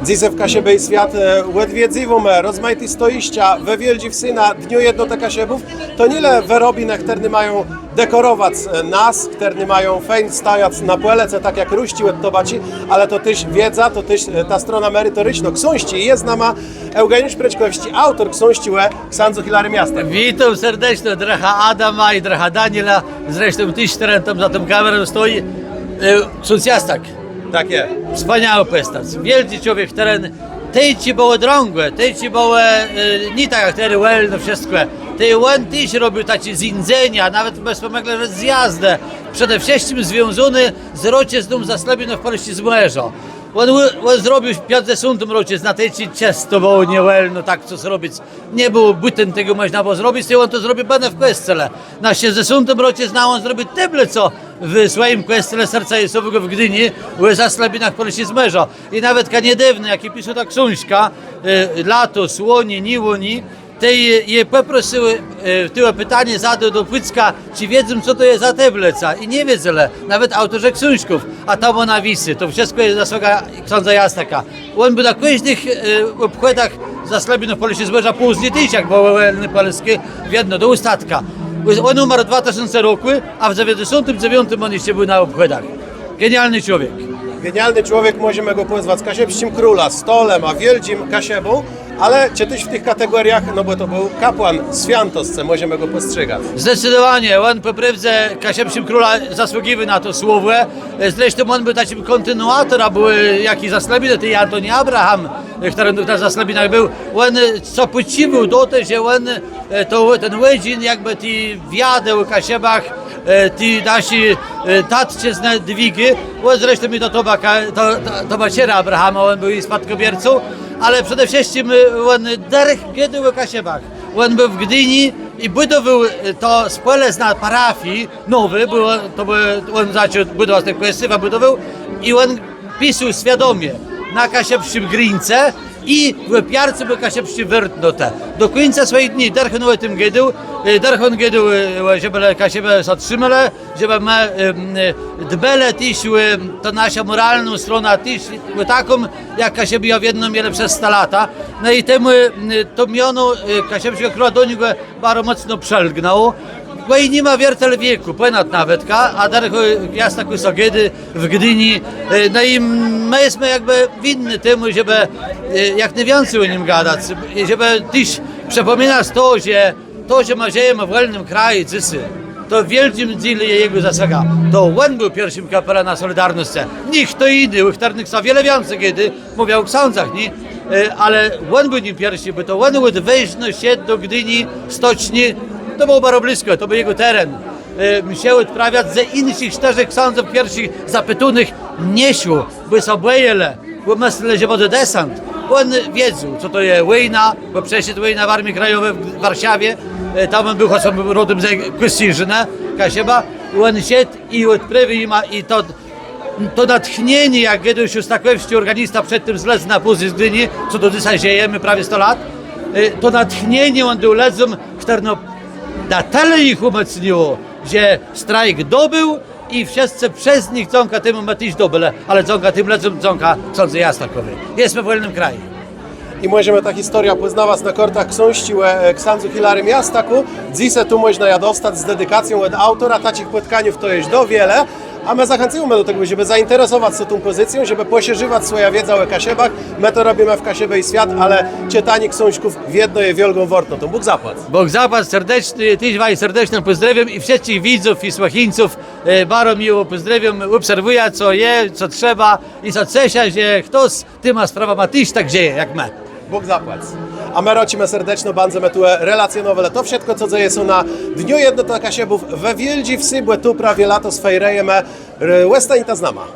Dziś w Kasiebej świat łedwiedziwome, rozmaity stoiścia, we wieldziw syna dniu jedno te Kasiebów, to nile wyrobinach, które mają dekorować nas, które mają fejn stajać na płelece, tak jak ruści tobaci, ale to też wiedza, to też ta strona merytoryczna. Książki jest nama Eugeniusz Preczkowski, autor książki Księdzu Hilary Miasta. Witam serdecznie, draha Adama i draha Daniela, zresztą tyś, który tam za tą kamerą stoi, ksiądz Jastak. Takie. Wspaniały postać, wielki człowiek, teren, tej ci było drągłe, tej ci było nie tak jak teraz no wszystko. Tej on też robił takie zindzenia, nawet bez pomagania, że zjazdę. Przede wszystkim związany z rocznicą zaslebioną w Polsce z męża. On zrobił w 50 roku na tej często było nie tak co zrobić. Nie było bytem tego można było zrobić, i on to zrobił będę w Kościele. Na 60 roku znał on zrobić tyle co w swoim Kościele Serca Jezusowego w Gdyni, w zaslebinach Polsce z męża. I nawet niedawno, jak pisał ta książka, Lato, słonie, niłoni, tej je poprosiły tyle pytanie zadał do Płycka, czy wiedzą co to jest za tableca i nie wiedzą, nawet autorzy książków, a tam ona wisy, to wszystko jest zasługa księdza Jastaka. On był na każdych obchodach zaslebionych Polsce zboża pół znietyczek, bo polskie w jedno do ustatka. On umarł w 2000 roku, a w 1999 on jeszcze był na obchodach. Genialny człowiek. Genialny człowiek, możemy go pozwać Kasiebszym króla, stolem, a wielkim Kasiebą, ale czy też w tych kategoriach, no bo to był kapłan świętosce, możemy go postrzegać. Zdecydowanie, on po prawdzie Kasiebszym króla zasługiwał na to słowo. Zresztą on był takim kontynuatorem, był jaki zaslebiny, to i Antoni Abraham, który na zaslebinach był. On co podziwił do tego, że on ten łedzin jakby ty wiadę o Kasiebach, ti nasi tatczyzne dwigi, on zresztą mi to baciera Abrahama, on był i spadkobiercą, ale przede wszystkim on derech kiedy o Kasiebach. On był w Gdyni i budował to spole na parafii nowy, on zaczął budować te kwestie, budował i on pisał świadomie na Kasiebszym Grince i w Piarce był Kasiebszy wyrtnute. Do końca swoich dni derchen o tym gedył, żeby Kasiebę zatrzymali, żeby my dbele tyszły, to nasza moralna strona tyszły taką, jak Kasiebia w jedną mieli przez 100 lata. No i temu to miono Kasiebskiego króla do niego bardzo mocno przelgnął. Bo i nie ma wiertel wieku, ponad nawet, a daleko jest taką sogedy w Gdyni. No i my jesteśmy jakby winni temu, żeby jak najwięcej o nim gadać, żeby też przypominać to, że my żyjemy w wolnym kraju, to w wielkim dziele jego zasługa. To on był pierwszym kapelanem na Solidarności. Nikt to inny, uchtarnych są wiele więcej kiedy, mówię o ksiądzach, nie? Ale on był nim pierwszy, bo to on od wejścia się do Gdyni, stoczni. To było bardzo blisko, to był jego teren. Musiał odprawiać ze innych 4 ksiądzów pierwszych zapytunych nie szło, bo są bojele, bo myśleli, że będzie desant. On wiedział, co to jest wojna, bo przeszedł wojna w Armii Krajowej w Warszawie. Tam on był, choć on był rodem z Kościerzyna, Kasieba. On szedł i odprawił i to natchnienie, jak kiedyś Szostakowski, organista przed tym zlec na puzy z Gdyni, co do dzisiaj żyjemy prawie 100 lat, to natchnienie on był ledzą, który na tyle ich umocniło, że strajk dobył i wszyscy przez nich dzonka temu matyś dobyle, ale dzonka tym lecą dzonka ksiądz Jastakowy. Jesteśmy w wolnym kraju. I możemy ta historia poznawać na kortach książki Księdzu Hilary Miastaku. Dziś tu można ja dostać z dedykacją od autora, takich spotkaniów to jest do wiele. A my zachęcamy do tego, żeby zainteresować się tą pozycją, żeby poszerzywać swoją wiedzę o Kasiebach. My to robimy w Kasiebej Świat, ale czytanie książków w jedno je wielką warto. To Bóg zapłać. Bóg zapłać serdecznie, tyś waj serdecznie pozdrawiam i wszystkich widzów i słuchańców bardzo miło pozdrawiam, obserwuję co je, co trzeba i co cieszę, że ktoś tyma sprawa ma tyś tak dzieje jak my. Bóg zapłać. A my rocimy serdecznie, będziemy tu relacjonować to wszystko, co dzieje się na Dniu Jednoty Kasiebów we Wieldziwsi, bo tu prawie lato z fejrejemy. Łesta i ta znama.